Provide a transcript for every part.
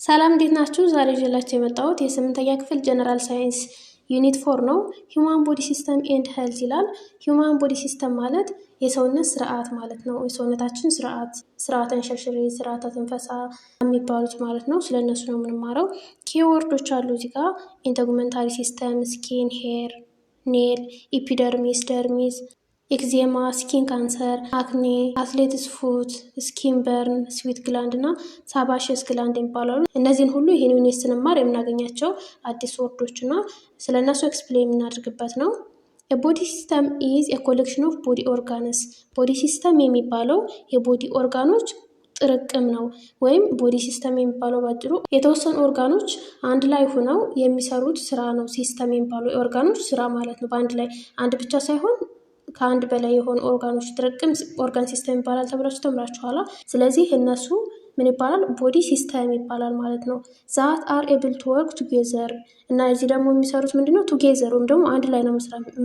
ሰላም እንዴት ናችሁ? ዛሬ ይዤላችሁ የመጣሁት የስምንተኛ ክፍል ጀነራል ሳይንስ ዩኒት 4 ነው። ሂውማን ቦዲ ሲስተም ኤንድ ሄልት ይላል። ሂውማን ቦዲ ሲስተም ማለት የሰውነት ስርዓት ማለት ነው። የሰውነታችን ስርዓተ እንሽርሽሬ፣ ስርዓተ ትንፈሳ የሚባሉት ማለት ነው። ስለነሱ ነው የምንማረው። ኪወርዶች አሉ እዚህ ጋር ኢንተጉመንታሪ ሲስተም፣ ስኪን፣ ሄር፣ ኔል፣ ኢፒደርሚስ፣ ደርሚስ፣ ኤክዜማ፣ ስኪን ካንሰር፣ አክኔ፣ አትሌትስ ፉት፣ ስኪን በርን፣ ስዊት ግላንድ እና ሳባሽስ ግላንድ ይባላሉ። እነዚህን ሁሉ ይህን ዩኒት ስንማር የምናገኛቸው አዲስ ወርዶች እና ስለ እነሱ ኤክስፕሌን የምናደርግበት ነው። ቦዲ ሲስተም ኢዝ ኮሌክሽን ኦፍ ቦዲ ኦርጋንስ። ቦዲ ሲስተም የሚባለው የቦዲ ኦርጋኖች ጥርቅም ነው። ወይም ቦዲ ሲስተም የሚባለው ባጭሩ የተወሰኑ ኦርጋኖች አንድ ላይ ሆነው የሚሰሩት ስራ ነው። ሲስተም የሚባለው የኦርጋኖች ስራ ማለት ነው። በአንድ ላይ አንድ ብቻ ሳይሆን ከአንድ በላይ የሆኑ ኦርጋኖች ጥርቅም ኦርጋን ሲስተም ይባላል ተብላችሁ ተምራችኋላ። ስለዚህ እነሱ ምን ይባላል? ቦዲ ሲስተም ይባላል ማለት ነው። ዛት አር ኤብል ቱ ወርክ ቱጌዘር እና እዚህ ደግሞ የሚሰሩት ምንድነው? ቱጌዘር ወይም ደግሞ አንድ ላይ ነው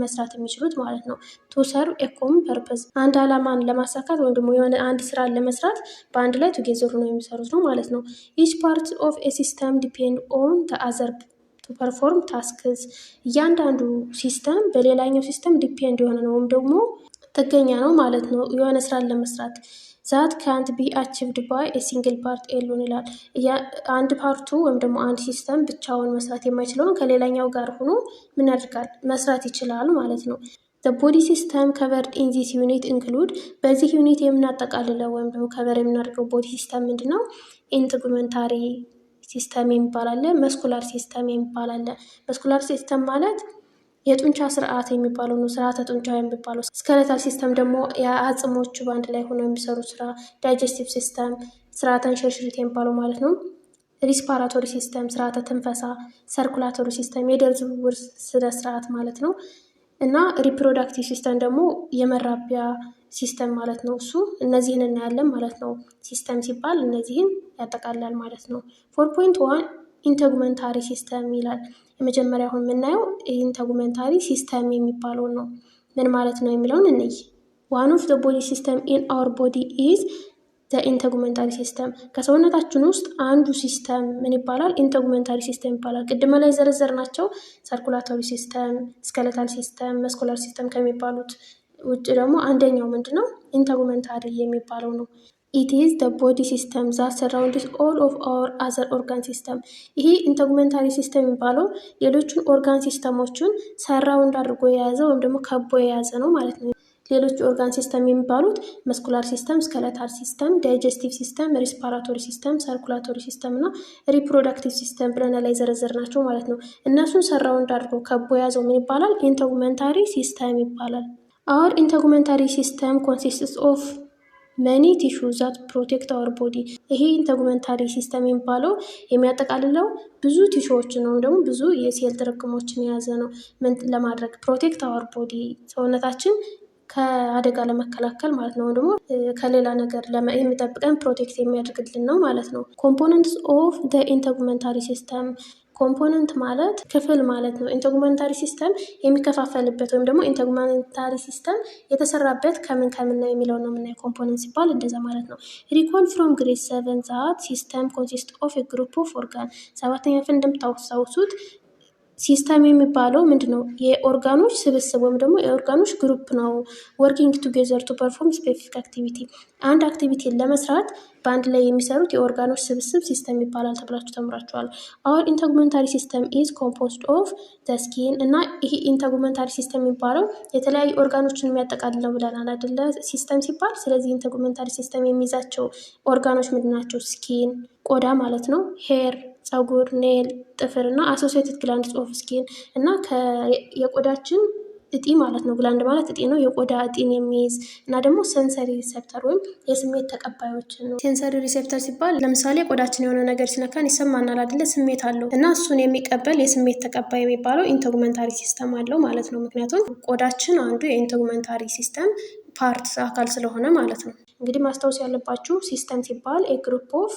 መስራት የሚችሉት ማለት ነው። ቱ ሰርቭ ኤ ኮመን ፐርፐዝ አንድ አላማን ለማሳካት ወይም ደግሞ የሆነ አንድ ስራን ለመስራት በአንድ ላይ ቱጌዘር ነው የሚሰሩት ነው ማለት ነው። ኢች ፓርት ኦፍ ኤ ሲስተም ዲፔንድ ኦን ዘ አዘር ቱ ፐርፎርም ታስክስ። እያንዳንዱ ሲስተም በሌላኛው ሲስተም ዲፔንድ የሆነ ነው ወይም ደግሞ ጥገኛ ነው ማለት ነው የሆነ ስራን ለመስራት። ዛት ካንት ቢ አቺቭድ ባይ ሲንግል ፓርት ኤሎን ይላል። አንድ ፓርቱ ወይም ደግሞ አንድ ሲስተም ብቻውን መስራት የማይችለውን ከሌላኛው ጋር ሆኖ ምን ያደርጋል? መስራት ይችላል ማለት ነው። ቦዲ ሲስተም ከቨርድ ኢን ዚስ ዩኒት ኢንክሉድ በዚህ ዩኒት የምናጠቃልለው ወይም ደግሞ ከቨር የምናደርገው ቦዲ ሲስተም ምንድን ነው? ኢንተጉመንታሪ ሲስተም የሚባል አለ። መስኩላር ሲስተም የሚባል አለ። መስኩላር ሲስተም ማለት የጡንቻ ስርዓት የሚባለው ነው። ስርዓተ ጡንቻ የሚባለው። ስኬለታል ሲስተም ደግሞ የአጽሞቹ በአንድ ላይ ሆነው የሚሰሩ ስራ። ዳይጀስቲቭ ሲስተም ስርዓተ እንሽርሽሪት የሚባለው ማለት ነው። ሪስፓራቶሪ ሲስተም ስርዓተ ትንፈሳ። ሰርኩላቶሪ ሲስተም የደም ዝውውር ስነ ስርዓት ማለት ነው። እና ሪፕሮዳክቲቭ ሲስተም ደግሞ የመራቢያ ሲስተም ማለት ነው። እሱ እነዚህን እናያለን ማለት ነው። ሲስተም ሲባል እነዚህን ያጠቃላል ማለት ነው። 4.1 ኢንተጉመንታሪ ሲስተም ይላል። የመጀመሪያ አሁን የምናየው ኢንተጉመንታሪ ሲስተም የሚባለው ነው። ምን ማለት ነው የሚለውን እንይ። ዋን ኦፍ ዘ ቦዲ ሲስተም ኢን አወር ቦዲ ኢዝ ዘ ኢንተጉመንታሪ ሲስተም። ከሰውነታችን ውስጥ አንዱ ሲስተም ምን ይባላል? ኢንተጉመንታሪ ሲስተም ይባላል። ቅድመ ላይ ዘረዘር ናቸው። ሰርኩላቶሪ ሲስተም፣ ስኬለታል ሲስተም፣ መስኩላር ሲስተም ከሚባሉት ውጭ ደግሞ አንደኛው ምንድነው? ኢንተጉመንታሪ የሚባለው ነው። ኢት ኢዝ ዘ ቦዲ ሲስተም ዛት ሰራውንድስ ኦል ኦፍ አወር አዘር ኦርጋን ሲስተም። ይሄ ኢንተጉመንታሪ ሲስተም የሚባለው ሌሎቹን ኦርጋን ሲስተሞችን ሰራውንድ አድርጎ የያዘ ወይም ደግሞ ከቦ የያዘ ነው ማለት ነው። ሌሎች ኦርጋን ሲስተም የሚባሉት መስኩላር ሲስተም፣ ስኬለታል ሲስተም፣ ዳይጀስቲቭ ሲስተም፣ ሪስፓራቶሪ ሲስተም፣ ሰርኩላቶሪ ሲስተም እና ሪፕሮዳክቲቭ ሲስተም ብለን ላይ ዘረዘር ናቸው ማለት ነው። እነሱን ሰራውንድ አድርጎ ከቦ የያዘው ምን ይባላል? ኢንተጉመንታሪ ሲስተም ይባላል። አወር ኢንተጉመንታሪ ሲስተም ኮንሲስትስ ኦፍ መኒ ቲሹ ዛት ፕሮቴክት አወር ቦዲ። ይሄ ኢንተጉመንታሪ ሲስተም የሚባለው የሚያጠቃልለው ብዙ ቲሹዎችን ነው ደግሞ ብዙ የሴል ጥርቅሞችን የያዘ ነው። ምን ለማድረግ? ፕሮቴክት አወር ቦዲ ሰውነታችን ከአደጋ ለመከላከል ማለት ነው። ደግሞ ከሌላ ነገር የሚጠብቀን ፕሮቴክት የሚያደርግልን ነው ማለት ነው። ኮምፖነንትስ ኦፍ ዘ ኢንተጉመንታሪ ሲስተም። ኮምፖነንት ማለት ክፍል ማለት ነው። ኢንተጉመንታሪ ሲስተም የሚከፋፈልበት ወይም ደግሞ ኢንተጉመንታሪ ሲስተም የተሰራበት ከምን ነው የሚለው ነው የምናየው። ኮምፖነንት ሲባል እንደዛ ማለት ነው። ሪኮል ፍሮም ግሬድ 7 ዛት ሲስተም ኮንሲስት ኦፍ ግሩፕ ኦፍ ኦርጋን። 7ኛ ክፍል እንደምታስታውሱት ሲስተም የሚባለው ምንድነው? የኦርጋኖች ስብስብ ወይም ደግሞ የኦርጋኖች ግሩፕ ነው። ወርኪንግ ቱጌዘር ቱ ፐርፎርም ስፔሲፊክ አክቲቪቲ። አንድ አክቲቪቲን ለመስራት በአንድ ላይ የሚሰሩት የኦርጋኖች ስብስብ ሲስተም ይባላል ተብላችሁ ተምራችኋል። አወር ኢንተጉመንታሪ ሲስተም ኢዝ ኮምፖዝድ ኦፍ ዘ ስኪን። እና ይሄ ኢንተጉመንታሪ ሲስተም የሚባለው የተለያዩ ኦርጋኖችን የሚያጠቃልለው ብለናል አይደለ? ሲስተም ሲባል። ስለዚህ ኢንተጉመንታሪ ሲስተም የሚይዛቸው ኦርጋኖች ምንድን ናቸው? ስኪን ቆዳ ማለት ነው። ሄር ፀጉር፣ ኔል ጥፍር እና አሶሲየትድ ግላንድስ ኦፍ ስኪን እና የቆዳችን እጢ ማለት ነው። ግላንድ ማለት እጢ ነው። የቆዳ እጢን የሚይዝ እና ደግሞ ሴንሰሪ ሪሴፕተር ወይም የስሜት ተቀባዮችን ነው። ሴንሰሪ ሪሴፕተር ሲባል ለምሳሌ ቆዳችን የሆነ ነገር ሲነካን ይሰማናል አይደለ? ስሜት አለው እና እሱን የሚቀበል የስሜት ተቀባይ የሚባለው ኢንተጉመንታሪ ሲስተም አለው ማለት ነው። ምክንያቱም ቆዳችን አንዱ የኢንተጉመንታሪ ሲስተም ፓርት አካል ስለሆነ ማለት ነው። እንግዲህ ማስታወስ ያለባችሁ ሲስተም ሲባል ግሩፕ ኦፍ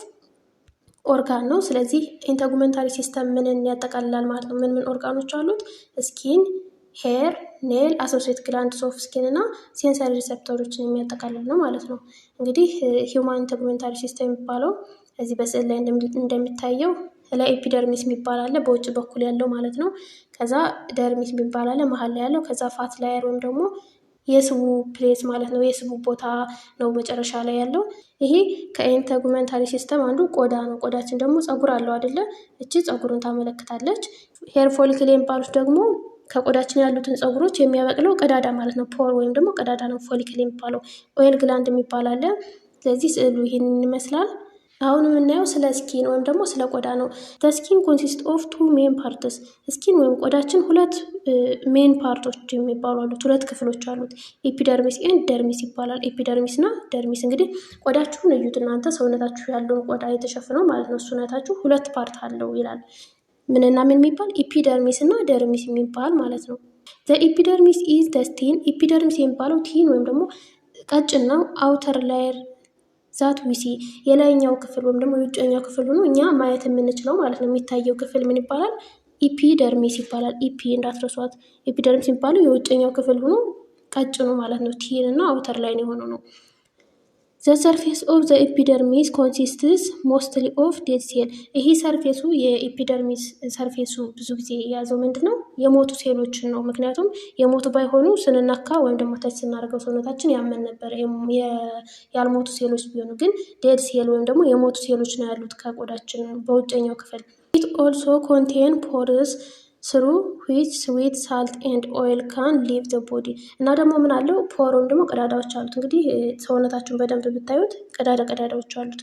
ኦርጋን ነው። ስለዚህ ኢንተጉመንታሪ ሲስተም ምንን ያጠቃልላል ማለት ነው? ምን ኦርጋኖች አሉት? ስኪን፣ ሄር፣ ኔል፣ አሶሲየት ግላንድስ ኦፍ ስኪን እና ሴንሰሪ ሪሴፕተሮችን የሚያጠቃልል ነው ማለት ነው። እንግዲህ ሂውማን ኢንተጉመንታሪ ሲስተም የሚባለው እዚህ በስዕል ላይ እንደሚታየው ላይ ኤፒደርሚስ የሚባል አለ፣ በውጭ በኩል ያለው ማለት ነው። ከዛ ደርሚስ የሚባል አለ መሀል ላይ ያለው። ከዛ ፋት ላየር ወይም ደግሞ የስቡ ፕሌስ ማለት ነው፣ የስቡ ቦታ ነው መጨረሻ ላይ ያለው። ይሄ ከኢንተጉመንታሪ ሲስተም አንዱ ቆዳ ነው። ቆዳችን ደግሞ ፀጉር አለው አይደለ? እቺ ፀጉርን ታመለክታለች። ሄር ፎሊክል የሚባሉት ደግሞ ከቆዳችን ያሉትን ፀጉሮች የሚያበቅለው ቀዳዳ ማለት ነው። ፖር ወይም ደግሞ ቀዳዳ ነው ፎሊክል የሚባለው። ኦይል ግላንድ የሚባል አለ። ስለዚህ ስዕሉ ይህንን ይመስላል። አሁን የምናየው ስለ ስኪን ወይም ደግሞ ስለ ቆዳ ነው። ስኪን ኮንሲስት ኦፍ ቱ ሜን ፓርትስ። ስኪን ወይም ቆዳችን ሁለት ሜን ፓርቶች የሚባሉ አሉት፣ ሁለት ክፍሎች አሉት። ኤፒደርሚስ ኤንድ ደርሚስ ይባላል። ኤፒደርሚስ እና ደርሚስ። እንግዲህ ቆዳችሁን እዩት እናንተ፣ ሰውነታችሁ ያለውን ቆዳ የተሸፍነው ማለት ነው። እሱነታችሁ ሁለት ፓርት አለው ይላል። ምንና ምን የሚባል ኤፒደርሚስ እና ደርሚስ የሚባል ማለት ነው። ዘ ኤፒደርሚስ ኢዝ ደ ስቲን። ኤፒደርሚስ የሚባለው ቲን ወይም ደግሞ ቀጭን ነው። አውተር ላየር ዛት ዊሲ፣ የላይኛው ክፍል ወይም ደግሞ የውጨኛው ክፍል ሆኖ እኛ ማየት የምንችለው ማለት ነው። የሚታየው ክፍል ምን ይባላል? ኢፒደርሚስ ይባላል። ኢፒ እንዳትረሷት። ኤፒደርሚስ የሚባለው የውጨኛው ክፍል ሆኖ ቀጭኑ ማለት ነው። ቲን እና አውተር ላይ የሆነው ነው። ዘ ሰርፌስ ኦፍ ዘ ኤፒደርሚስ ኮንሲስትስ ሞስትሊ ኦፍ ዴድ ሴል። ይሄ ሰርፌሱ የኤፒደርሚስ ሰርፌሱ ብዙ ጊዜ የያዘው ምንድን ነው? የሞቱ ሴሎችን ነው። ምክንያቱም የሞቱ ባይሆኑ ስንነካ ወይም ደግሞ ታች ስናደርገው ሰውነታችን ያመን ነበር። ያልሞቱ ሴሎች ቢሆኑ ግን ዴድ ሴል ወይም ደግሞ የሞቱ ሴሎች ነው ያሉት ከቆዳችን በውጨኛው ክፍል። ኢት ኦልሶ ኮንቴን ፖርስ ስሩ ዊች ስዊት ሳልት ኤንድ ኦይል ካን ሊቭ ዘ ቦዲ። እና ደግሞ ምን አለው? ፖር ወይም ደግሞ ቀዳዳዎች አሉት። እንግዲህ ሰውነታችሁን በደንብ ብታዩት ቀዳዳዎች አሉት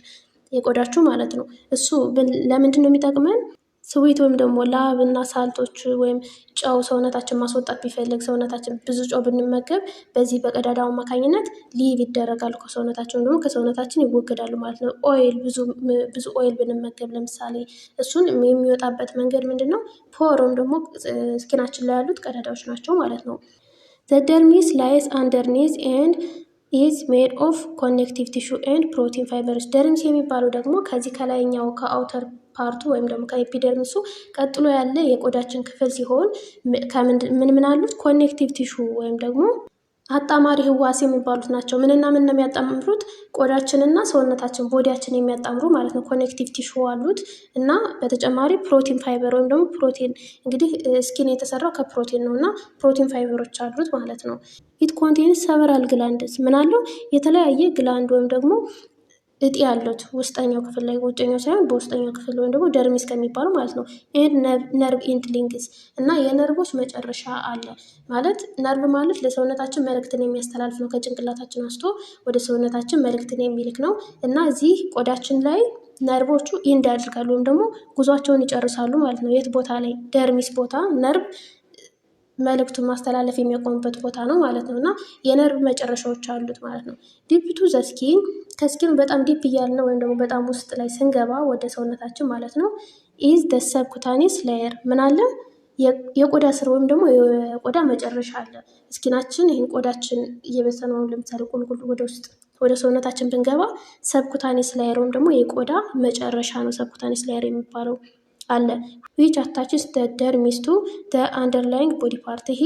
የቆዳችሁ ማለት ነው። እሱ ለምንድን ነው የሚጠቅመን? ስዊት ወይም ደግሞ ላብ እና ሳልቶች ወይም ጨው ሰውነታችን ማስወጣት ቢፈልግ ሰውነታችን ብዙ ጨው ብንመገብ በዚህ በቀዳዳው አማካኝነት ሊቭ ይደረጋሉ ከሰውነታችን ወይም ደግሞ ከሰውነታችን ይወገዳሉ ማለት ነው። ኦይል ብዙ ኦይል ብንመገብ ለምሳሌ እሱን የሚወጣበት መንገድ ምንድን ነው? ፖር ወይም ደግሞ ስኪናችን ላይ ያሉት ቀዳዳዎች ናቸው ማለት ነው። ዘ ደርሚስ ላይስ አንደርኒዝ ኤንድ ኢዝ ሜድ ኦፍ ኮኔክቲቭ ቲሹ ኤንድ ፕሮቲን ፋይበርስ። ደርሚስ የሚባለው ደግሞ ከዚህ ከላይኛው ከአውተር ፓርቱ ወይም ደግሞ ከኤፒደርሚሱ ቀጥሎ ያለ የቆዳችን ክፍል ሲሆን ምን አሉት? ኮኔክቲቭ ቲሹ ወይም ደግሞ አጣማሪ ህዋስ የሚባሉት ናቸው። ምንና ምን ነው የሚያጣምሩት? ቆዳችንና ሰውነታችን ቦዲያችን የሚያጣምሩ ማለት ነው። ኮኔክቲቭ ቲሹ አሉት እና በተጨማሪ ፕሮቲን ፋይበር ወይም ደግሞ ፕሮቲን፣ እንግዲህ ስኪን የተሰራው ከፕሮቲን ነው እና ፕሮቲን ፋይበሮች አሉት ማለት ነው። ኢት ኮንቴንስ ሰቨራል ግላንድስ። ምን አለው? የተለያየ ግላንድ ወይም ደግሞ እጢ ያሉት ውስጠኛው ክፍል ላይ፣ ውጨኛው ሳይሆን በውስጠኛው ክፍል ወይም ደግሞ ደርሚስ ከሚባለው ማለት ነው። ነርቭ ኤንድ ሊንክስ እና የነርቮች መጨረሻ አለ ማለት። ነርቭ ማለት ለሰውነታችን መልእክትን የሚያስተላልፍ ነው። ከጭንቅላታችን አንስቶ ወደ ሰውነታችን መልእክትን የሚልክ ነው እና እዚህ ቆዳችን ላይ ነርቮቹ ኢንድ ያደርጋሉ ወይም ደግሞ ጉዟቸውን ይጨርሳሉ ማለት ነው። የት ቦታ ላይ? ደርሚስ ቦታ ነርቭ መልእክቱን ማስተላለፍ የሚያቆምበት ቦታ ነው ማለት ነው እና የነርቭ መጨረሻዎች አሉት ማለት ነው። ዲፕ ቱ ዘ ስኪን፣ ከስኪን በጣም ዲፕ እያልን ወይም ደግሞ በጣም ውስጥ ላይ ስንገባ ወደ ሰውነታችን ማለት ነው። ኢዝ ደ ሰብኩታኒስ ላየር። ምን አለ? የቆዳ ስር ወይም ደግሞ የቆዳ መጨረሻ አለ። ስኪናችን ይህን ቆዳችን እየበሰነው ለምሳሌ ቁልቁል ወደ ውስጥ ወደ ሰውነታችን ብንገባ ሰብኩታኒስ ላየር ወይም ደግሞ የቆዳ መጨረሻ ነው ሰብኩታኒስ ላየር የሚባለው አለ። ዊች አታችስ ደ ደርሚስ ቱ ደ አንደርላይንግ ቦዲ ፓርት። ይሄ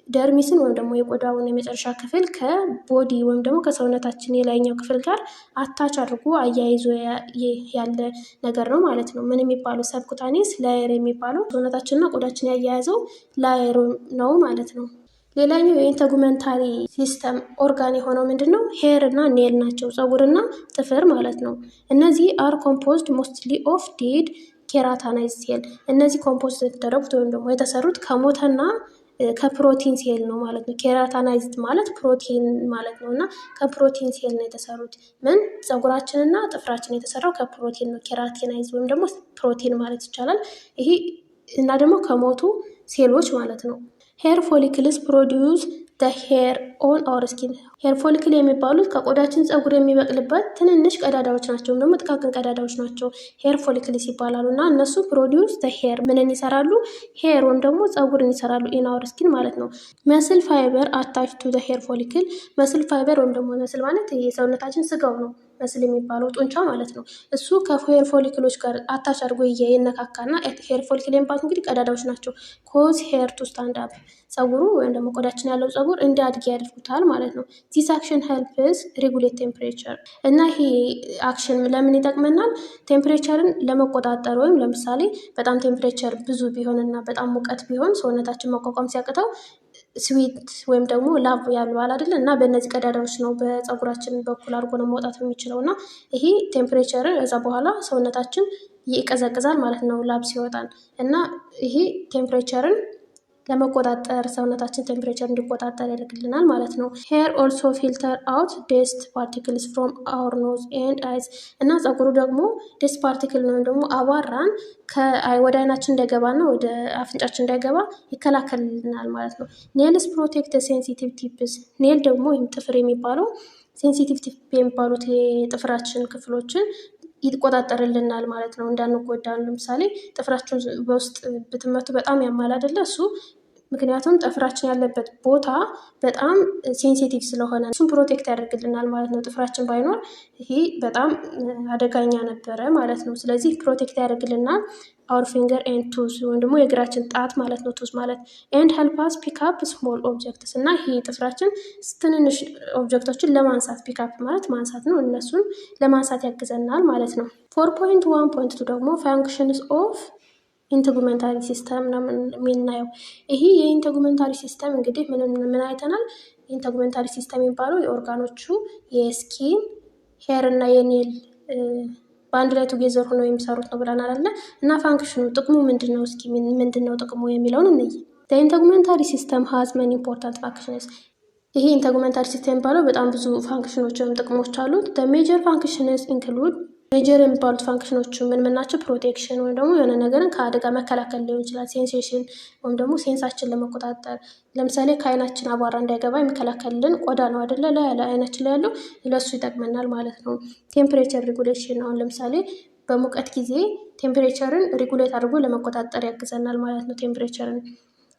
ደርሚስን ወይም ደግሞ የቆዳውን የመጨረሻ ክፍል ከቦዲ ወይም ደግሞ ከሰውነታችን የላይኛው ክፍል ጋር አታች አድርጎ አያይዞ ያለ ነገር ነው ማለት ነው። ምን የሚባለው? ሰብኩታኒስ ላየር የሚባለው ሰውነታችንና ቆዳችን ያያያዘው ላየር ነው ማለት ነው። ሌላኛው የኢንተጉመንታሪ ሲስተም ኦርጋን የሆነው ምንድን ነው? ሄር እና ኔል ናቸው፣ ፀጉርና ጥፍር ማለት ነው። እነዚህ አር ኮምፖዝድ ሞስትሊ ኦፍ ዲድ ኬራታናይዝ ሴል። እነዚህ ኮምፖዝት የተደረጉት ወይም ደግሞ የተሰሩት ከሞተና ከፕሮቲን ሴል ነው ማለት ነው። ኬራታናይዝድ ማለት ፕሮቲን ማለት ነው እና ከፕሮቲን ሴል ነው የተሰሩት። ምን? ፀጉራችንና ጥፍራችን የተሰራው ከፕሮቲን ነው። ኬራቲናይዝ ወይም ደግሞ ፕሮቲን ማለት ይቻላል። ይሄ እና ደግሞ ከሞቱ ሴሎች ማለት ነው። ሄር ፎሊክልስ ፕሮዲዩስ ደ ሄር ኦን አወር ስኪን። ሄር ፎሊክል የሚባሉት ከቆዳችን ፀጉር የሚበቅልበት ትንንሽ ቀዳዳዎች ናቸው፣ ደግሞ ጥቃቅን ቀዳዳዎች ናቸው። ሄር ፎሊክልስ ይባላሉ እና እነሱ ፕሮዲዩስ ደ ሄር ምንን ይሰራሉ? ሄር ወይም ደግሞ ፀጉርን ይሰራሉ። ኢን አወር ስኪን ማለት ነው። መስል ፋይበር አታች ቱ ደ ሄር ፎሊክል። መስል ፋይበር ወይም ደግሞ መስል ማለት የሰውነታችን ስጋው ነው። መስል የሚባለው ጡንቻ ማለት ነው። እሱ ከሄር ፎሊክሎች ጋር አታች አድርጎ ይነካካና ሄር ፎሊክል የሚባሉት እንግዲህ ቀዳዳዎች ናቸው። ኮዝ ሄር ቱ ስታንድ አፕ ፀጉሩ ወይም ደግሞ ቆዳችን ያለው ፀጉር እንዲያድግ ያደርጉታል ማለት ነው። ዚስ አክሽን ሄልፕስ ሬጉሌት ቴምፕሬቸር እና ይሄ አክሽን ለምን ይጠቅመናል? ቴምፕሬቸርን ለመቆጣጠር ወይም ለምሳሌ በጣም ቴምፕሬቸር ብዙ ቢሆንና በጣም ሙቀት ቢሆን ሰውነታችን መቋቋም ሲያቅተው ስዊት ወይም ደግሞ ላቭ ያልባል አይደለ እና በእነዚህ ቀዳዳዎች ነው በፀጉራችን በኩል አድርጎ ነው መውጣት የሚችለው እና ይሄ ቴምፕሬቸርን እዛ በኋላ ሰውነታችን ይቀዘቅዛል ማለት ነው ላብ ሲወጣን እና ይሄ ቴምፕሬቸርን ለመቆጣጠር ሰውነታችን ቴምፕሬቸር እንዲቆጣጠር ያደርግልናል ማለት ነው። ሄር ኦልሶ ፊልተር አውት ዴስት ፓርቲክልስ ፍሮም አወር ኖዝ ኤንድ አይዝ እና ፀጉሩ ደግሞ ዴስት ፓርቲክል ወይም ደግሞ አቧራን ወደ አይናችን እንዳይገባና ወደ አፍንጫችን እንዳይገባ ይከላከልልናል ማለት ነው። ኔልስ ፕሮቴክት ሴንሲቲቭ ቲፕስ ኔል ደግሞ ወይም ጥፍር የሚባለው ሴንሲቲቭ ቲፕ የሚባሉት የጥፍራችን ክፍሎችን ይቆጣጠርልናል ማለት ነው። እንዳንጎዳ ለምሳሌ ጥፍራችሁን በውስጥ ብትመቱ በጣም ያማል አይደለ እሱ ምክንያቱም ጥፍራችን ያለበት ቦታ በጣም ሴንሲቲቭ ስለሆነ እሱን ፕሮቴክት ያደርግልናል ማለት ነው። ጥፍራችን ባይኖር ይሄ በጣም አደጋኛ ነበረ ማለት ነው። ስለዚህ ፕሮቴክት ያደርግልናል አወር ፊንገር ኤንድ ቱዝ ወይም ደግሞ የእግራችን ጣት ማለት ነው። ቱዝ ማለት ኤንድ ሄልፓስ ፒክአፕ ስሞል ኦብጀክትስ እና ይሄ ጥፍራችን ትንንሽ ኦብጀክቶችን ለማንሳት ፒክአፕ ማለት ማንሳት ነው። እነሱን ለማንሳት ያግዘናል ማለት ነው። 4.1.2 ደግሞ ፋንክሽንስ ኦፍ ኢንተጉመንታሪ ሲስተም ነው የምናየው። ይሄ የኢንተጉመንታሪ ሲስተም እንግዲህ ምን አይተናል? ኢንተጉመንታሪ ሲስተም የሚባለው የኦርጋኖቹ የስኪን ሄር እና የኔል በአንድ ላይ ቱጌዘር ሆነው የሚሰሩት ነው ብለናል አይደለ? እና ፋንክሽኑ ጥቅሙ ምንድን ነው? እስኪ ምንድን ነው ጥቅሙ የሚለውን እንይ። ኢንተጉመንታሪ ሲስተም ሃዝ መኒ ኢምፖርታንት ፋንክሽንስ ይሄ ኢንተጉመንታሪ ሲስተም የሚባለው በጣም ብዙ ፋንክሽኖች ወይም ጥቅሞች አሉት። ሜጀር ፋንክሽንስ ኢንክሉድ ሜጀር የሚባሉት ፋንክሽኖቹ ምን ናቸው? ፕሮቴክሽን ወይም ደግሞ የሆነ ነገርን ከአደጋ መከላከል ሊሆን ይችላል። ሴንሴሽን ወይም ደግሞ ሴንሳችን ለመቆጣጠር ለምሳሌ ከአይናችን አቧራ እንዳይገባ የሚከላከልልን ቆዳ ነው አይደለ? ለአይናችን ላይ ያለው ለሱ ይጠቅመናል ማለት ነው። ቴምፕሬቸር ሬጉሌሽን አሁን ለምሳሌ በሙቀት ጊዜ ቴምፕሬቸርን ሬጉሌት አድርጎ ለመቆጣጠር ያግዘናል ማለት ነው። ቴምፕሬቸርን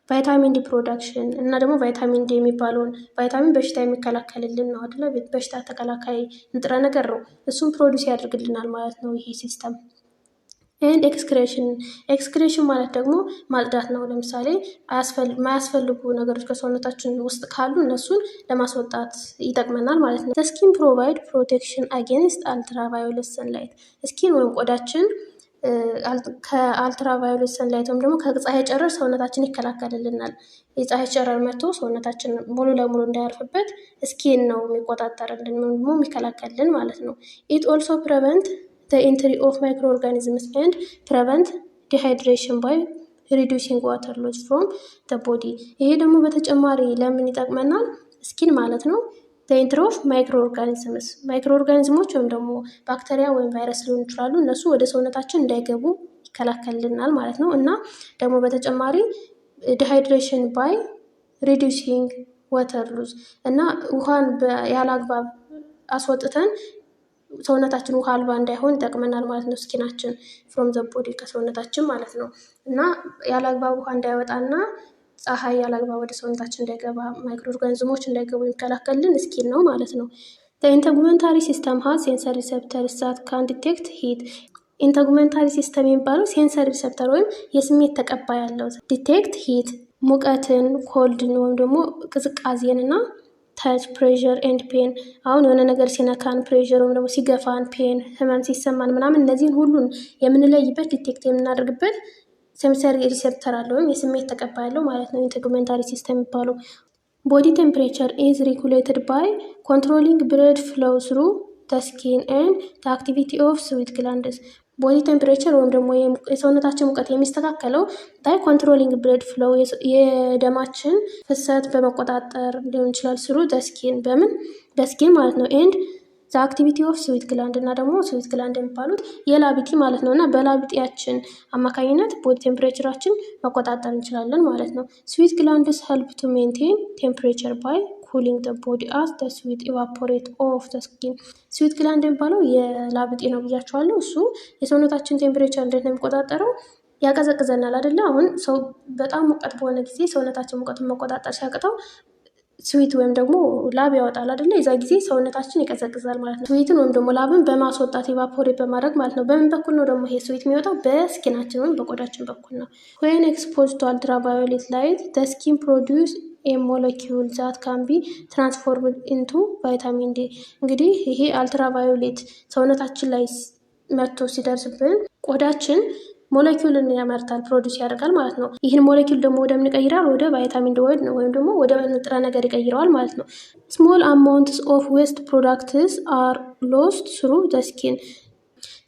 ቫይታሚን ዲ ፕሮዳክሽን እና ደግሞ ቫይታሚን ዲ የሚባለውን ቫይታሚን በሽታ የሚከላከልልን ነው አይደለ? በሽታ ተከላካይ ንጥረ ነገር ነው። እሱም ፕሮዲስ ያደርግልናል ማለት ነው ይሄ ሲስተም። ኤንድ ኤክስክሬሽን ማለት ደግሞ ማጽዳት ነው። ለምሳሌ የማያስፈልጉ ነገሮች ከሰውነታችን ውስጥ ካሉ እነሱን ለማስወጣት ይጠቅመናል ማለት ነው። ስኪን ፕሮቫይድ ፕሮቴክሽን አጌንስት አልትራቫዮሌት ሰንላይት ስኪን ወይም ቆዳችን ከአልትራቫዮሌት ሰንላይት ወይም ደግሞ ከፀሐይ ጨረር ሰውነታችን ይከላከልልናል። የፀሐይ ጨረር መጥቶ ሰውነታችን ሙሉ ለሙሉ እንዳያርፍበት ስኪን ነው የሚቆጣጠርልን ወይም ደግሞ የሚከላከልልን ማለት ነው። ኢት ኦልሶ ፕሬቨንት ዘ ኢንትሪ ኦፍ ማይክሮ ኦርጋኒዝምስ ኤንድ ፕሬቨንት ዲሃይድሬሽን ባይ ሪዱሲንግ ዋተር ሎስ ፍሮም ዘ ቦዲ። ይሄ ደግሞ በተጨማሪ ለምን ይጠቅመናል? ስኪን ማለት ነው ኢንትሪ ኦፍ ማይክሮ ኦርጋኒዝምስ ማይክሮ ኦርጋኒዝሞች ወይም ደግሞ ባክቴሪያ ወይም ቫይረስ ሊሆኑ ይችላሉ። እነሱ ወደ ሰውነታችን እንዳይገቡ ይከላከልልናል ማለት ነው። እና ደግሞ በተጨማሪ ዲሃይድሬሽን ባይ ሪዱሲንግ ዋተር ሉዝ እና ውሃን ያለ አግባብ አስወጥተን ሰውነታችን ውሃ አልባ እንዳይሆን ይጠቅመናል ማለት ነው። ስኪናችን ፍሮም ዘ ቦዲ ከሰውነታችን ማለት ነው። እና ያለ አግባብ ውሃ እንዳይወጣና ፀሐይ ያለ አግባብ ወደ ሰውነታችን እንዳይገባ ማይክሮ ኦርጋኒዝሞች እንዳይገቡ የሚከላከልልን ስኪን ነው ማለት ነው። ኢንተጉመንታሪ ሲስተም ሃዝ ሴንሰር ሪሴፕተርስ ዛት ካን ዲቴክት ሂት ኢንተጉመንታሪ ሲስተም የሚባለው ሴንሰር ሪሴፕተር ወይም የስሜት ተቀባይ ያለው ዲቴክት ሂት ሙቀትን፣ ኮልድን ወይም ደግሞ ቅዝቃዜን እና ታች ፕሬዠር ኤንድ ፔን አሁን የሆነ ነገር ሲነካን ፕሬዠር ወይም ደግሞ ሲገፋን ፔን ህመም ሲሰማን ምናምን እነዚህን ሁሉን የምንለይበት ዲቴክት የምናደርግበት ሴንሰሪ ሪሴፕተር አለ ወይም የስሜት ተቀባይ ያለው ማለት ነው። ኢንተጉመንታሪ ሲስተም የሚባለው ቦዲ ቴምፕሬቸር ኢዝ ሬጉሌትድ ባይ ኮንትሮሊንግ ብለድ ፍሎው ስሩ ዘ ስኪን ኤንድ ዘ አክቲቪቲ ኦፍ ስዊት ግላንድስ ቦዲ ቴምፕሬቸር ወይም ደግሞ የሰውነታችን ሙቀት የሚስተካከለው ባይ ኮንትሮሊንግ ብለድ ፍሎው የደማችን ፍሰት በመቆጣጠር ሊሆን ይችላል። ስሩ ዘ ስኪን በምን በስኪን ማለት ነው። ኤንድ ዘ አክቲቪቲ ኦፍ ስዊት ግላንድ እና ደግሞ ስዊት ግላንድ የሚባሉት የላቢቲ ማለት ነው። እና በላቢጢያችን አማካኝነት ቦዲ ቴምፕሬቸራችን መቆጣጠር እንችላለን ማለት ነው። ስዊት ግላንድስ ሄልፕ ቱ ሜንቴን ቴምፕሬቸር ባይ ኩሊንግ ዘ ቦዲ አስ ዘ ስዊት ኢቫፖሬት ኦፍ ዘ ስኪን ስዊት ግላንድ የሚባለው የላቢጤ ነው ብያቸዋለሁ። እሱ የሰውነታችን ቴምፕሬቸር እንዴት ነው የሚቆጣጠረው? ያቀዘቅዘናል አይደለ? አሁን ሰው በጣም ሙቀት በሆነ ጊዜ ሰውነታችን ሙቀቱን መቆጣጠር ሲያቅተው ስዊት ወይም ደግሞ ላብ ያወጣል አይደለ? የዛ ጊዜ ሰውነታችን ይቀዘቅዛል ማለት ነው። ስዊትን ወይም ደግሞ ላብን በማስወጣት ኢቫፖሬት በማድረግ ማለት ነው። በምን በኩል ነው ደግሞ ይሄ ስዊት የሚወጣው? በስኪናችን ወይም በቆዳችን በኩል ነው። when exposed to ultraviolet light the skin produce a molecule that can be transformed into vitamin D። እንግዲህ ይሄ አልትራቫዮሌት ሰውነታችን ላይ መጥቶ ሲደርስብን ቆዳችን ሞለኪውልን ያመርታል፣ ፕሮዲስ ያደርጋል ማለት ነው። ይህን ሞለኪውል ደግሞ ወደ ምን ይቀይራል? ወደ ቫይታሚን ዲ ወይም ደግሞ ወደ ንጥረ ነገር ይቀይረዋል ማለት ነው። ስሞል አማውንትስ ኦፍ ዌስት ፕሮዳክትስ አር ሎስት ስሩ ዘ ስኪን።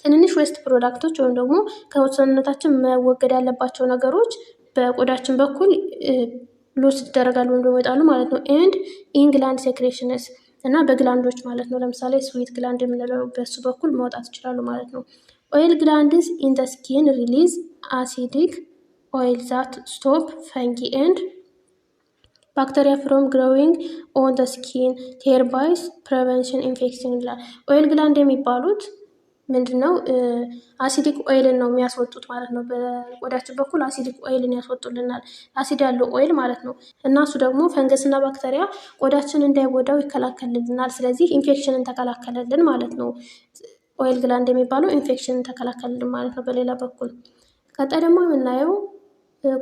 ትንንሽ ዌስት ፕሮዳክቶች ወይም ደግሞ ከሰውነታችን መወገድ ያለባቸው ነገሮች በቆዳችን በኩል ሎስት ይደረጋሉ ወይም ደግሞ ይወጣሉ ማለት ነው። ኤንድ ኢን ግላንድ ሴክሬሽንስ እና በግላንዶች ማለት ነው። ለምሳሌ ስዊት ግላንድ የምንለው በሱ በኩል መውጣት ይችላሉ ማለት ነው። ኦይል ግላንድስ ኢን ደ ስኪን ሪሊዝ አሲዲክ ኦይል ዛት ስቶፕ ፈንጊ ኤንድ ባክቴሪያ ፍሮም ግሮዊንግ ኦን ደ ስኪን ቴርባይስ ፕሬቨንሽን ኢንፌክሽን ይላል። ኦይል ግላንድ የሚባሉት ምንድነው? አሲዲክ ኦይልን ነው የሚያስወጡት ማለት ነው። በቆዳችን በኩል አሲዲክ ኦይልን ያስወጡልናል። አሲድ ያለው ኦይል ማለት ነው። እና እሱ ደግሞ ፈንገስና ባክቴሪያ ቆዳችን እንዳይጎዳው ይከላከልልናል። ስለዚህ ኢንፌክሽንን ተከላከለልን ማለት ነው። ኦይል ግላንድ የሚባለው ኢንፌክሽንን ተከላከልልን ማለት ነው በሌላ በኩል። ቀጣይ ደግሞ የምናየው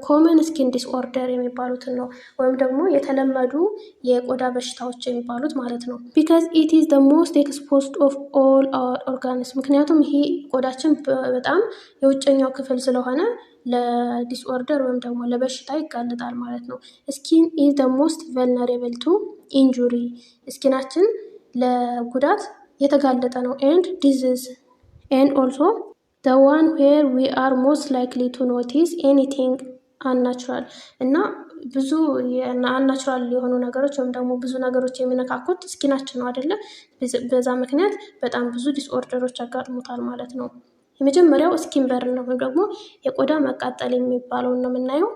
ኮመን ስኪን ዲስኦርደር የሚባሉትን ነው፣ ወይም ደግሞ የተለመዱ የቆዳ በሽታዎች የሚባሉት ማለት ነው። ቢካዝ ኢት ኢዝ ዘ ሞስት ኤክስፖዝድ ኦፍ ኦል አወር ኦርጋንስ። ምክንያቱም ይሄ ቆዳችን በጣም የውጨኛው ክፍል ስለሆነ ለዲስኦርደር ወይም ደግሞ ለበሽታ ይጋለጣል ማለት ነው። ስኪን ኢዝ ዘ ሞስት ቨልነሬብል ቱ ኢንጁሪ። ስኪናችን ለጉዳት የተጋለጠ ነው። ኤንድ ዲዚዝ ኤንድ ኦልሶ the one where we are most likely to notice anything unnatural። እና ብዙ አንናቹራል የሆኑ ነገሮች ወይም ደግሞ ብዙ ነገሮች የሚነካኩት ስኪናችን ነው አይደለ? በዛ ምክንያት በጣም ብዙ ዲስኦርደሮች ያጋጥሙታል ማለት ነው። የመጀመሪያው ስኪን በርን ነው፣ ወይም ደግሞ የቆዳ መቃጠል የሚባለውን ነው የምናየው።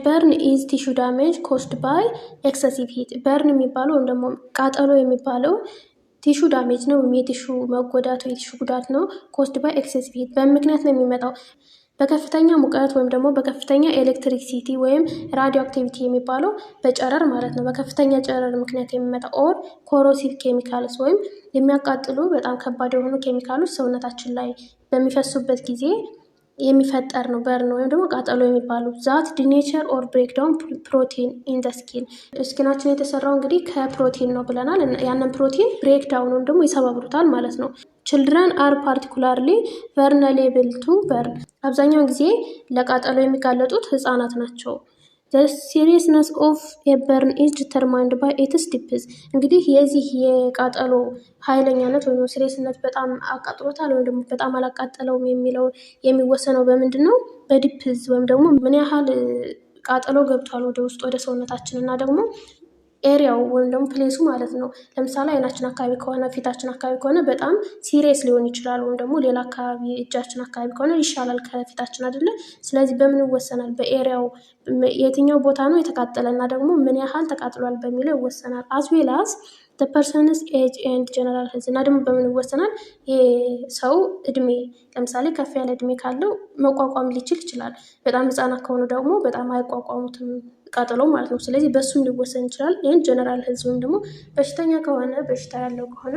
በርን ኢዝ ቲሹ ዳሜጅ ኮስድ ባይ ኤክሰሲቭ ሂት። በርን የሚባለው ወይም ደግሞ ቃጠሎ የሚባለው ቲሹ ዳሜጅ ነው ወይም የቲሹ መጎዳት ወይ የቲሹ ጉዳት ነው። ኮስድ ባይ ኤክሴሲቭ ሂት በምክንያት ነው የሚመጣው በከፍተኛ ሙቀት ወይም ደግሞ በከፍተኛ ኤሌክትሪክሲቲ ወይም ራዲዮ አክቲቪቲ የሚባለው በጨረር ማለት ነው። በከፍተኛ ጨረር ምክንያት የሚመጣ ኦር ኮሮሲቭ ኬሚካልስ ወይም የሚያቃጥሉ በጣም ከባድ የሆኑ ኬሚካሎች ሰውነታችን ላይ በሚፈሱበት ጊዜ የሚፈጠር ነው በርን ወይም ደግሞ ቃጠሎ የሚባሉ። ዛት ዲኔቸር ኦር ብሬክዳውን ፕሮቲን ኢን ደ ስኪን። ስኪናችን የተሰራው እንግዲህ ከፕሮቲን ነው ብለናል። ያንን ፕሮቲን ብሬክዳውን ወይም ደግሞ ይሰባብሩታል ማለት ነው። ችልድረን አር ፓርቲኩላርሊ ቨርነሌብል ቱ በርን። አብዛኛውን ጊዜ ለቃጠሎ የሚጋለጡት ህፃናት ናቸው። The seriousness of a burn is determined by its depth። እንግዲህ የዚህ የቃጠሎ ኃይለኛነት ወይም ሲሪየስነት በጣም አቃጥሎታል ወይም ደግሞ በጣም አላቃጠለውም የሚለው የሚወሰነው በምንድን ነው? በዲፕዝ ወይም ደግሞ ምን ያህል ቃጠሎ ገብቷል ወደ ውስጥ ወደ ሰውነታችን እና ደግሞ ኤሪያው ወይም ደግሞ ፕሌሱ ማለት ነው። ለምሳሌ አይናችን አካባቢ ከሆነ ፊታችን አካባቢ ከሆነ በጣም ሲሪየስ ሊሆን ይችላል። ወይም ደግሞ ሌላ አካባቢ እጃችን አካባቢ ከሆነ ይሻላል ከፊታችን አይደለ? ስለዚህ በምን ይወሰናል? በኤሪያው የትኛው ቦታ ነው የተቃጠለ እና ደግሞ ምን ያህል ተቃጥሏል በሚለው ይወሰናል። አዝ ዌል አዝ the person's age and general health። እና ደግሞ በምን ይወሰናል? የሰው እድሜ ለምሳሌ ከፍ ያለ እድሜ ካለው መቋቋም ሊችል ይችላል። በጣም ህፃናት ከሆኑ ደግሞ በጣም አይቋቋሙትም ቃጠሎ ማለት ነው። ስለዚህ በሱም ሊወሰን ይችላል። ይህን ጀነራል ሄልዝ ወይም ደግሞ በሽተኛ ከሆነ በሽታ ያለው ከሆነ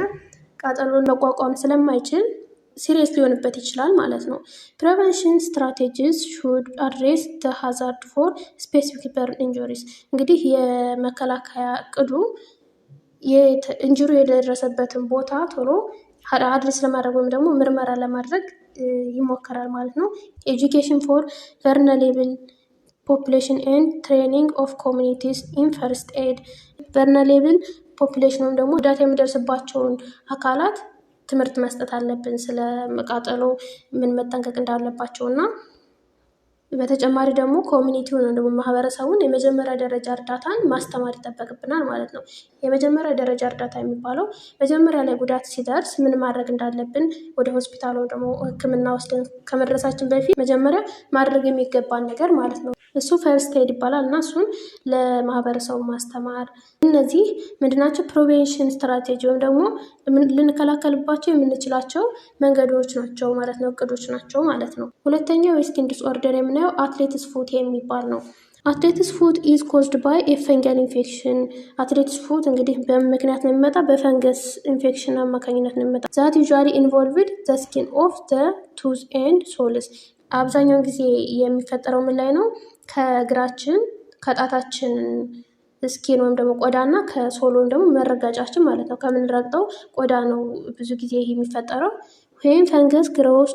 ቃጠሎን መቋቋም ስለማይችል ሲሪየስ ሊሆንበት ይችላል ማለት ነው። ፕሪቨንሽን ስትራቴጂስ ሹድ አድሬስ ደ ሃዛርድ ፎር ስፔሲፊክ በርን ኢንጁሪስ። እንግዲህ የመከላከያ እቅዱ ኢንጁሪ የደረሰበትን ቦታ ቶሎ አድሬስ ለማድረግ ወይም ደግሞ ምርመራ ለማድረግ ይሞከራል ማለት ነው። ኤጁኬሽን ፎር ቨርነሌብል ፖፕሌሽን ኤንድ ትሬኒንግ ኦፍ ኮሚኒቲስ ኢን ፈርስት ኤድ። ቨርነሌብል ፖፕሌሽን ወይም ደግሞ ጉዳት የሚደርስባቸውን አካላት ትምህርት መስጠት አለብን፣ ስለ መቃጠሎ ምን መጠንቀቅ እንዳለባቸው እና በተጨማሪ ደግሞ ኮሚኒቲውን ወይም ደግሞ ማህበረሰቡን የመጀመሪያ ደረጃ እርዳታን ማስተማር ይጠበቅብናል ማለት ነው። የመጀመሪያ ደረጃ እርዳታ የሚባለው መጀመሪያ ላይ ጉዳት ሲደርስ ምን ማድረግ እንዳለብን ወደ ሆስፒታል ወይም ደግሞ ሕክምና ወስደን ከመድረሳችን በፊት መጀመሪያ ማድረግ የሚገባን ነገር ማለት ነው። እሱ ፈርስት ኤድ ይባላል እና እሱን ለማህበረሰቡ ማስተማር። እነዚህ ምንድናቸው? ፕሪቬንሽን ስትራቴጂ ወይም ደግሞ ልንከላከልባቸው የምንችላቸው መንገዶች ናቸው ማለት ነው፣ እቅዶች ናቸው ማለት ነው። ሁለተኛው የስኪን ዲስኦርደር የምናየው አትሌቲክስ ፉት የሚባል ነው። አትሌቲክስ ፉት ኢዝ ኮዝድ ባይ ኤ ፈንገል ኢንፌክሽን። አትሌቲክስ ፉት እንግዲህ በምክንያት ነው የሚመጣ በፈንገስ ኢንፌክሽን አማካኝነት ነው የሚመጣ። ዛት ዩዥዋሊ ኢንቮልቭድ ዘ ስኪን ኦፍ ዘ ቱዝ ኤንድ ሶልስ። አብዛኛውን ጊዜ የሚፈጠረው ምን ላይ ነው? ከእግራችን ከጣታችን ስኪን ወይም ደግሞ ቆዳ እና ከሶል ወይም ደግሞ መረጋጫችን ማለት ነው ከምንረግጠው ቆዳ ነው ብዙ ጊዜ ይህ የሚፈጠረው። ወይም ፈንገስ ግሮውስ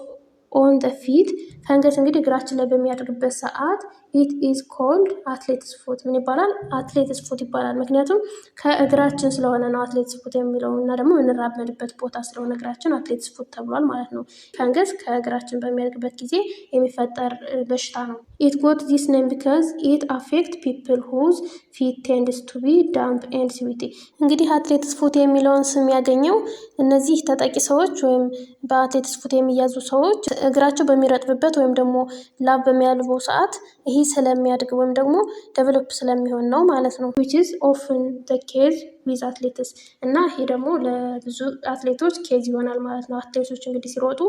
ኦን ዘ ፊት። ፈንገስ እንግዲህ እግራችን ላይ በሚያደርግበት ሰዓት ኢት ኢዝ ኮልድ አትሌቲክስ ፉት። ምን ይባላል? አትሌቲክስ ፉት ይባላል። ምክንያቱም ከእግራችን ስለሆነ ነው አትሌቲክስ ፉት የሚለው እና ደግሞ የምንራመድበት ቦታ ስለሆነ እግራችን አትሌቲክስ ፉት ተብሏል ማለት ነው። ፈንገስ ከእግራችን በሚያደርግበት ጊዜ የሚፈጠር በሽታ ነው። ኢት ጎት ዚስ ኔም ቢካዝ ኢት አፌክት ፒፕል ሁዝ ፊት ቴንድስ ቱ ቢ ዳምፕ ኤንድ ስዊቲ። እንግዲህ አትሌቲክስ ፉት የሚለውን ስም ያገኘው እነዚህ ተጠቂ ሰዎች ወይም በአትሌቲክስ ፉት የሚያዙ ሰዎች እግራቸው በሚረጥብበት ወይም ደግሞ ላብ በሚያልበው ሰዓት ይህ ስለሚያድግ ወይም ደግሞ ዴቨሎፕ ስለሚሆን ነው ማለት ነው። which is often the case with athletes። እና ይሄ ደግሞ ለብዙ አትሌቶች ኬዝ ይሆናል ማለት ነው። አትሌቶች እንግዲህ ሲሮጡ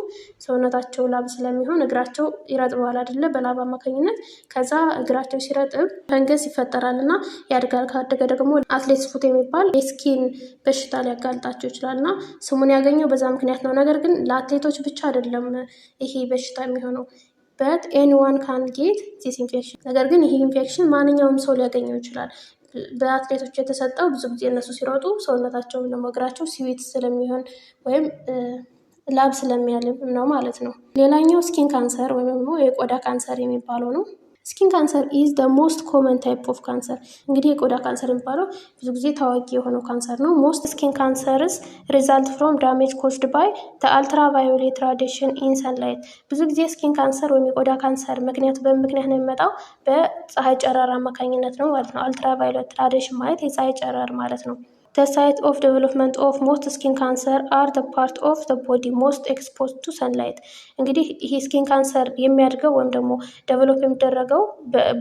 ሰውነታቸው ላብ ስለሚሆን እግራቸው ይረጥበዋል አይደለ? በላብ አማካኝነት ከዛ እግራቸው ሲረጥብ ፈንገስ ይፈጠራል እና ያድጋል። ካደገ ደግሞ አትሌቲክስ ፉት የሚባል የስኪን በሽታ ሊያጋልጣቸው ይችላል እና ስሙን ያገኘው በዛ ምክንያት ነው። ነገር ግን ለአትሌቶች ብቻ አይደለም ይሄ በሽታ የሚሆነው በት ኤኒዋን ካን ጌት ዚስ ኢንፌክሽን። ነገር ግን ይህ ኢንፌክሽን ማንኛውም ሰው ሊያገኘው ይችላል። በአትሌቶች የተሰጠው ብዙ ጊዜ እነሱ ሲሮጡ ሰውነታቸው ደግሞ እግራቸው ስዊት ስለሚሆን ወይም ላብ ስለሚያልብ ነው ማለት ነው። ሌላኛው ስኪን ካንሰር ወይም ደግሞ የቆዳ ካንሰር የሚባለው ነው። ስኪን ካንሰር ኢዝ ደ ሞስት ኮመን ታይፕ ኦፍ ካንሰር። እንግዲህ የቆዳ ካንሰር የሚባለው ብዙ ጊዜ ታዋቂ የሆነው ካንሰር ነው። ሞስት ስኪን ካንሰርስ ሪዛልት ፍሮም ዳሜጅ ኮዝድ ባይ አልትራቫዮሌት ራዲዬሽን ኢን ሰንላይት። ብዙ ጊዜ ስኪን ካንሰር ወይም የቆዳ ካንሰር ምክንያቱ በምክንያት ነው የሚመጣው በፀሐይ ጨረር አማካኝነት ነው ማለት ነው። አልትራቫዮሌት ራዲዬሽን ማለት የፀሐይ ጨረር ማለት ነው። The site of development of most skin cancer are the part of the body most exposed to sunlight። እንግዲህ ይሄ ስኪን ካንሰር የሚያድገው ወይም ደግሞ ዴቨሎፕ የሚደረገው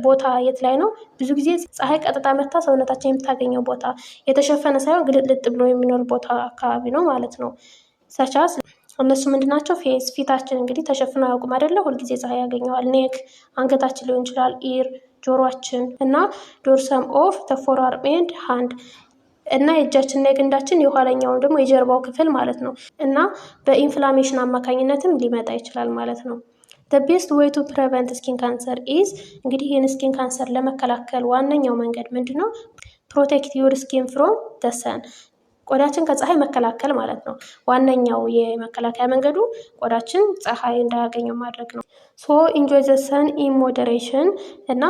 ቦታ የት ላይ ነው? ብዙ ጊዜ ፀሐይ ቀጥታ መታ ሰውነታችን የምታገኘው ቦታ የተሸፈነ ሳይሆን ግልጥልጥ ብሎ የሚኖር ቦታ አካባቢ ነው ማለት ነው። ሰቻስ እነሱ ምንድናቸው? ፊታችን እንግዲህ ተሸፍኖ አያውቁም አይደለ? ሁልጊዜ ፀሐይ ያገኘዋል። ኔክ አንገታችን ሊሆን ይችላል፣ ኢር ጆሮአችን እና ዶርሰም ኦፍ ተፎርአርም ኤንድ ሃንድ እና የእጃችን እና የግንዳችን የኋለኛውን ደግሞ የጀርባው ክፍል ማለት ነው። እና በኢንፍላሜሽን አማካኝነትም ሊመጣ ይችላል ማለት ነው። the best way to prevent skin cancer is እንግዲህ ይህን ስኪን ካንሰር ለመከላከል ዋነኛው መንገድ ምንድን ነው? protect your skin from the sun። ቆዳችን ከፀሐይ መከላከል ማለት ነው። ዋነኛው የመከላከያ መንገዱ ቆዳችን ፀሐይ እንዳያገኘው ማድረግ ነው። ሶ ኢንጆይ ዘ ሰን ኢን ሞዴሬሽን። እና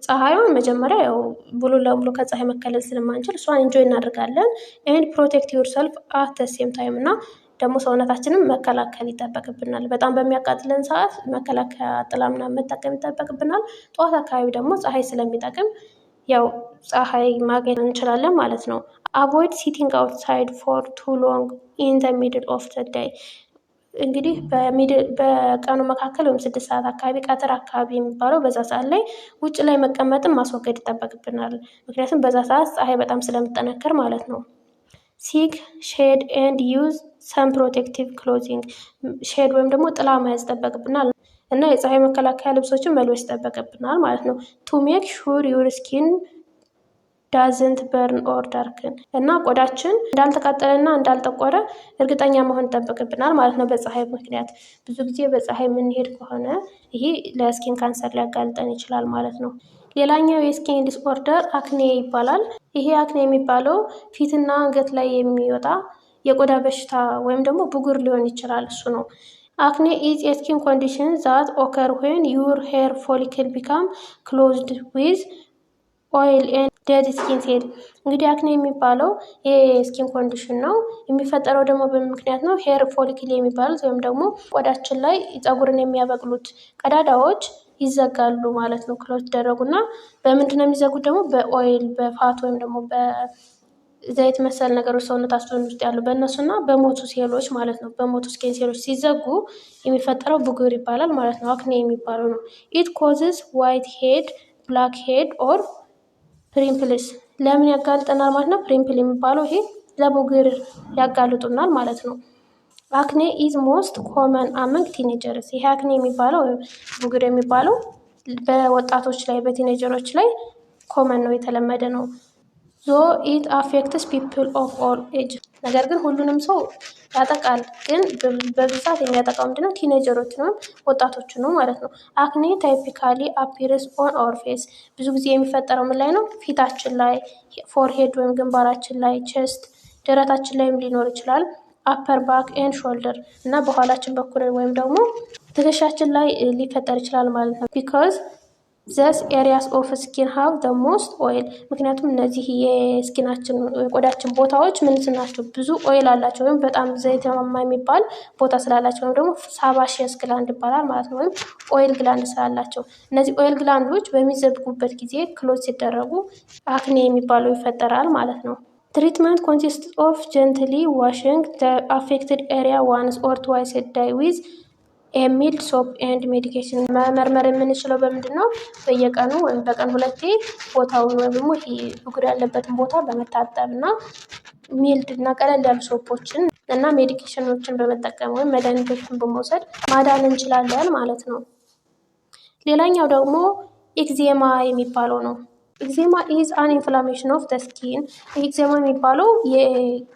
ፀሐዩን መጀመሪያ ያው ሙሉ ለሙሉ ከፀሐይ መከለል ስለማንችል እሷን ኢንጆይ እናደርጋለን። ኤንድ ፕሮቴክት ዩር ሰልፍ አት ደ ሴም ታይም። እና ደግሞ ሰውነታችንም መከላከል ይጠበቅብናል። በጣም በሚያቃጥለን ሰዓት መከላከያ ጥላ ምናምን መጠቀም ይጠበቅብናል። ጠዋት አካባቢ ደግሞ ፀሐይ ስለሚጠቅም ያው ፀሐይ ማግኘት እንችላለን ማለት ነው። አቮይድ ሲቲንግ አውትሳይድ ፎር ቱ ሎንግ ኢን ዘ ሚድል ኦፍ ዘ ዴይ። እንግዲህ በቀኑ መካከል ወይም 6 ሰዓት አካባቢ ቀትር አካባቢ የሚባለው በዛ ሰዓት ላይ ውጭ ላይ መቀመጥን ማስወገድ ይጠበቅብናል። ምክንያቱም በዛ ሰዓት ፀሐይ በጣም ስለምጠነከር ማለት ነው። ሲክ ሼድ ኤንድ ዩዝ ሰን ፕሮቴክቲቭ ክሎዚንግ። ሼድ ወይም ደግሞ ጥላ መያዝ ይጠበቅብናል እና የፀሐይ መከላከያ ልብሶችን መልበስ ይጠበቅብናል ማለት ነው። ቱ ሜክ ሹር ዩር ስኪን ዳዝንት በርን ኦር ዳርክን። እና ቆዳችን እንዳልተቃጠለና እንዳልጠቆረ እርግጠኛ መሆን ይጠበቅብናል ማለት ነው። በፀሐይ ምክንያት ብዙ ጊዜ በፀሐይ የምንሄድ ከሆነ ይሄ ለስኪን ካንሰር ሊያጋልጠን ይችላል ማለት ነው። ሌላኛው የስኪን ዲስኦርደር አክኔ ይባላል። ይሄ አክኔ የሚባለው ፊትና አንገት ላይ የሚወጣ የቆዳ በሽታ ወይም ደግሞ ብጉር ሊሆን ይችላል። እሱ ነው። አክኔ ኢዝ ኤ ስኪን ኮንዲሽን ዛት ኦከር ዌን ዩር ሄር ፎሊክል ቢካም ክሎዝድ ዊዝ ኦይል ኤንድ ዴድ ስኪን ሴል። እንግዲህ አክኔ የሚባለው የስኪን ኮንዲሽን ነው። የሚፈጠረው ደግሞ በምክንያት ነው። ሄር ፎሊክል የሚባሉት ወይም ደግሞ ቆዳችን ላይ ፀጉርን የሚያበቅሉት ቀዳዳዎች ይዘጋሉ ማለት ነው። ክሎዝ ይደረጉና በምንድን ነው የሚዘጉት? ደግሞ በኦይል በፋት ወይም ደግሞ በዘይት መሰል ነገሮች ሰውነታችን ውስጥ ያሉ በእነሱና በሞቱ ሴሎች ማለት ነው። በሞቱ ስኪን ሴሎች ሲዘጉ የሚፈጠረው ብጉር ይባላል ማለት ነው። አክኔ የሚባለው ነው። ኢት ኮዝስ ዋይት ሄድ ብላክ ሄድ ኦር ፕሪምፕልስ። ለምን ያጋልጠናል ማለት ነው? ፕሪምፕል የሚባለው ይሄ ለብጉር ያጋልጡናል ማለት ነው። አክኔ ኢዝ ሞስት ኮመን አመንግ ቲኔጀርስ። ይሄ አክኔ የሚባለው ብጉር የሚባለው በወጣቶች ላይ በቲኔጀሮች ላይ ኮመን ነው፣ የተለመደ ነው። ዞ ኢት አፌክትስ ፒፕል ኦፍ ኦል ኤጅ፣ ነገር ግን ሁሉንም ሰው ያጠቃል። ግን በብዛት የሚያጠቃው ምንድነው? ቲኔጀሮችን ወይም ወጣቶችን ነው ማለት ነው። አክኔ ታይፒካሊ አፒርስ ኦን አወር ፌስ፣ ብዙ ጊዜ የሚፈጠረው ምን ላይ ነው? ፊታችን ላይ፣ ፎርሄድ ወይም ግንባራችን ላይ፣ ቼስት ደረታችን ላይም ሊኖር ይችላል። አፐር ባክ ኤንድ ሾልደር እና በኋላችን በኩል ወይም ደግሞ ትከሻችን ላይ ሊፈጠር ይችላል ማለት ነው። ቢካዝ ዘስ ኤሪያስ ኦፍ ስኪን ሃቭ ደ ሞስት ኦይል፣ ምክንያቱም እነዚህ የስኪናችን የቆዳችን ቦታዎች ምን ናቸው? ብዙ ኦይል አላቸው ወይም በጣም ዘይታማ የሚባል ቦታ ስላላቸው ወይም ደግሞ ሳባሺየስ ግላንድ ይባላል ማለት ነው። ወይም ኦይል ግላንድ ስላላቸው እነዚህ ኦይል ግላንዶች በሚዘጉበት ጊዜ ክሎዝ ሲደረጉ አክኔ የሚባለው ይፈጠራል ማለት ነው። ትሪትመንት ኮንሲስት ኦፍ ጀንትሊ ዋሽንግ ደ አፌክትድ ኤሪያ ዋንስ ኦር ትዋይስ ኤ ዳይ ዊዝ ሚልድ ሶፕ ኤንድ ሜዲኬሽን። መመርመር የምንችለው በምንድን ነው? በየቀኑ ወይም በቀን 2 ቦታውን ወይም ደግሞ ብጉር ያለበትን ቦታ በመታጠብ እና ሚልድ እና ቀለል ያሉ ሶፖችን እና ሜዲኬሽኖችን በመጠቀም ወይም መድኃኒቶችን በመውሰድ ማዳን እንችላለን ማለት ነው። ሌላኛው ደግሞ ኤግዜማ የሚባለው ነው። ኤግዜማ ኢዝ አን ኢንፍላሜሽን ኦፍ ደ ስኪን። ኤግዜማ የሚባለው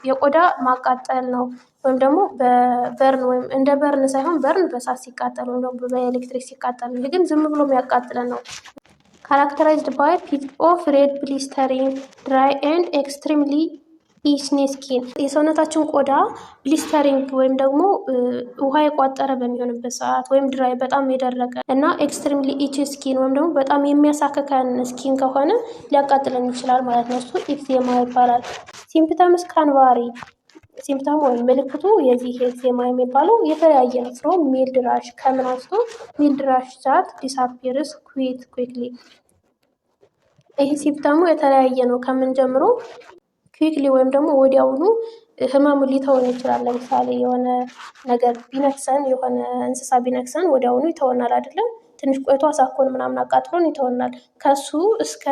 የቆዳ ማቃጠል ነው ወይም ደግሞ በበርን ወይም እንደ በርን ሳይሆን በርን በሳት ሲቃጠል ወይም ደግሞ በኤሌክትሪክ ሲቃጠል፣ ይህ ግን ዝም ብሎ የሚያቃጥለን ነው። ካራክተራይዝድ ባይ ፒት ኦፍ ሬድ ብሊስተሪንግ ድራይ ኤንድ ኤክስትሪምሊ ኢችኒ ስኪን። የሰውነታችን ቆዳ ብሊስተሪንግ ወይም ደግሞ ውሃ የቋጠረ በሚሆንበት ሰዓት ወይም ድራይ በጣም የደረቀ እና ኤክስትሪምሊ ኢች ስኪን ወይም ደግሞ በጣም የሚያሳክከን ስኪን ከሆነ ሊያቃጥለን ይችላል ማለት ነው። እሱ ኤግዜማ ይባላል። ሲምፕተምስ ካን ቫሪ፣ ሲምፕተም ወይም ምልክቱ የዚህ ኤግዜማ የሚባለው የተለያየ ነው። ፍሮም ሚልድ ራሽ፣ ከምን አንስቶ ሚልድ ራሽ ዛት ዲስአፒርስ ኩዊክሊ። ይህ ሲምፕተሙ የተለያየ ነው። ከምን ጀምሮ? ኩዊክሊ ወይም ደግሞ ወዲያውኑ ህመሙ ሊተውን ይችላል። ለምሳሌ የሆነ ነገር ቢነክሰን፣ የሆነ እንስሳ ቢነክሰን ወዲያውኑ ይተወናል አይደለም? ትንሽ ቆይቶ አሳኮን ምናምን አቃጥሎን ይተወናል። ከሱ እስከ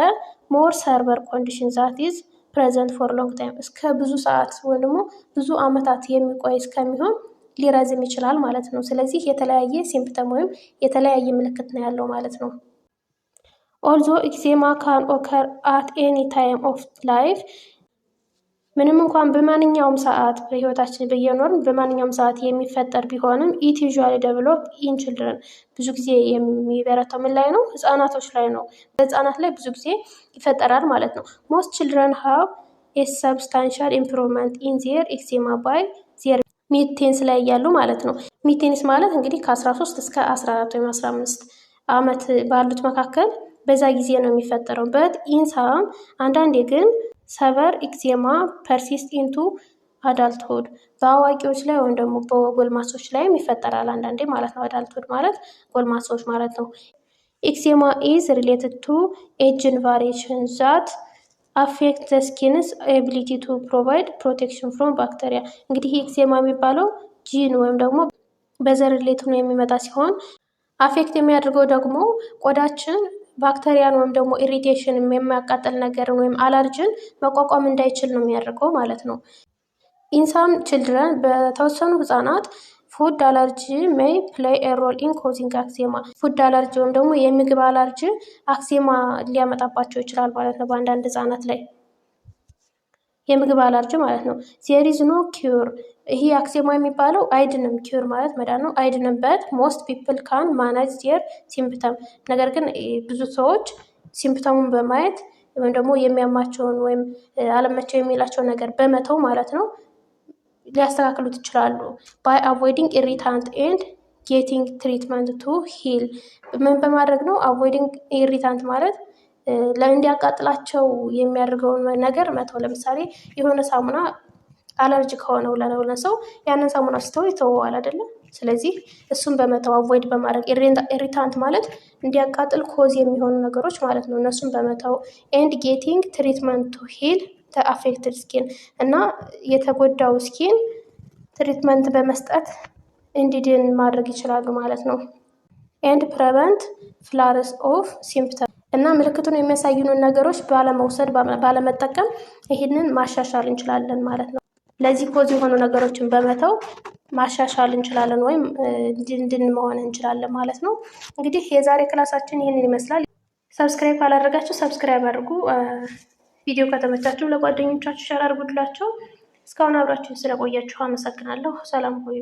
ሞር ሰርቨር ኮንዲሽን ዛት ኢዝ ፕሬዘንት ፎር ሎንግ ታይም፣ እስከ ብዙ ሰዓት ወይም ደግሞ ብዙ አመታት የሚቆይ እስከሚሆን ሊረዝም ይችላል ማለት ነው። ስለዚህ የተለያየ ሲምፕተም ወይም የተለያየ ምልክት ነው ያለው ማለት ነው። ኦልዞ ኤግዜማ ካን ኦከር አት ኤኒ ታይም ኦፍ ላይፍ፣ ምንም እንኳን በማንኛውም ሰዓት በህይወታችን በየኖርን በማንኛውም ሰዓት የሚፈጠር ቢሆንም ኢት ዩዥዋሊ ዴቨሎፕ ኢን ችልድረን፣ ብዙ ጊዜ የሚበረታው ምን ላይ ነው? ህጻናቶች ላይ ነው። በህጻናት ላይ ብዙ ጊዜ ይፈጠራል ማለት ነው። ሞስት ችልድረን ሃቭ ኤ ሰብስታንሻል ኢምፕሩቭመንት ኢን ዜር ኤግዜማ ባይ ዜር ሚድቴንስ ላይ እያሉ ማለት ነው። ሚድቴንስ ማለት እንግዲህ ከ13 እስከ 14 ወይም 15 ዓመት ባሉት መካከል በዛ ጊዜ ነው የሚፈጠረው። በት ኢንሳም አንዳንዴ ግን ሰቨር ኤግዜማ ፐርሲስት ኢንቱ አዳልትሁድ፣ በአዋቂዎች ላይ ወይም ደግሞ በጎልማሶች ላይም ይፈጠራል አንዳንዴ ማለት ነው። አዳልትሁድ ማለት ጎልማሶች ማለት ነው። ኤግዜማ ኢዝ ሪሌትድ ቱ ኤጅን ቫሪዬሽን ዛት አፌክት ዘ ስኪንስ ኤቢሊቲ ቱ ፕሮቫይድ ፕሮቴክሽን ፍሮም ባክቴሪያ። እንግዲህ ኤግዜማ የሚባለው ጂን ወይም ደግሞ በዘር ሪሌት ሆኖ የሚመጣ ሲሆን አፌክት የሚያደርገው ደግሞ ቆዳችን ባክቴሪያን ወይም ደግሞ ኢሪቴሽን የሚያቃጥል ነገርን ወይም አለርጅን መቋቋም እንዳይችል ነው የሚያደርገው ማለት ነው። ኢንሳም ችልድረን፣ በተወሰኑ ህጻናት ፉድ አለርጂ ሜይ ፕሌይ ኤ ሮል ኢን ኮዚንግ ኤግዜማ። ፉድ አለርጂ ወይም ደግሞ የምግብ አለርጂ ኤግዜማ ሊያመጣባቸው ይችላል ማለት ነው በአንዳንድ ህጻናት ላይ የምግብ አለርጂ ማለት ነው። ዜር ኢዝ ኖ ኪውር፣ ይሄ ኤግዜማ የሚባለው አይድንም። ኪውር ማለት መዳን ነው፣ አይድንም። በት ሞስት ፒፕል ካን ማናጅ ዜር ሲምፕተም፣ ነገር ግን ብዙ ሰዎች ሲምፕተሙን በማየት ወይም ደግሞ የሚያማቸውን ወይም አለመቸው የሚላቸው ነገር በመተው ማለት ነው ሊያስተካክሉት ይችላሉ። ባይ አቮይዲንግ ኢሪታንት ኤንድ ጌቲንግ ትሪትመንት ቱ ሂል። ምን በማድረግ ነው? አቮይዲንግ ኢሪታንት ማለት እንዲያቃጥላቸው የሚያደርገውን ነገር መተው። ለምሳሌ የሆነ ሳሙና አለርጂ ከሆነው ለሆነ ሰው ያንን ሳሙና ስተው ይተወዋል አይደለም? ስለዚህ እሱን በመተው አቮይድ በማድረግ ኢሪታንት ማለት እንዲያቃጥል ኮዝ የሚሆኑ ነገሮች ማለት ነው። እነሱን በመተው ኤንድ ጌቲንግ ትሪትመንት ቱ ሂል ተ አፌክትድ ስኪን፣ እና የተጎዳው ስኪን ትሪትመንት በመስጠት እንዲድን ማድረግ ይችላሉ ማለት ነው። ኤንድ ፕሬቨንት ፍላርስ ኦፍ ሲምፕተም፣ እና ምልክቱን የሚያሳዩንን ነገሮች ባለመውሰድ ባለመጠቀም ይህንን ማሻሻል እንችላለን ማለት ነው። ለዚህ ኮዝ የሆኑ ነገሮችን በመተው ማሻሻል እንችላለን ወይም እንድን መሆን እንችላለን ማለት ነው። እንግዲህ የዛሬ ክላሳችን ይህንን ይመስላል። ሰብስክራይብ ካላደረጋችሁ ሰብስክራይብ አድርጉ። ቪዲዮ ከተመቻችሁ ለጓደኞቻችሁ ሸር አድርጉላቸው። እስካሁን አብራችሁ ስለቆያችሁ አመሰግናለሁ። ሰላም ቆዩ።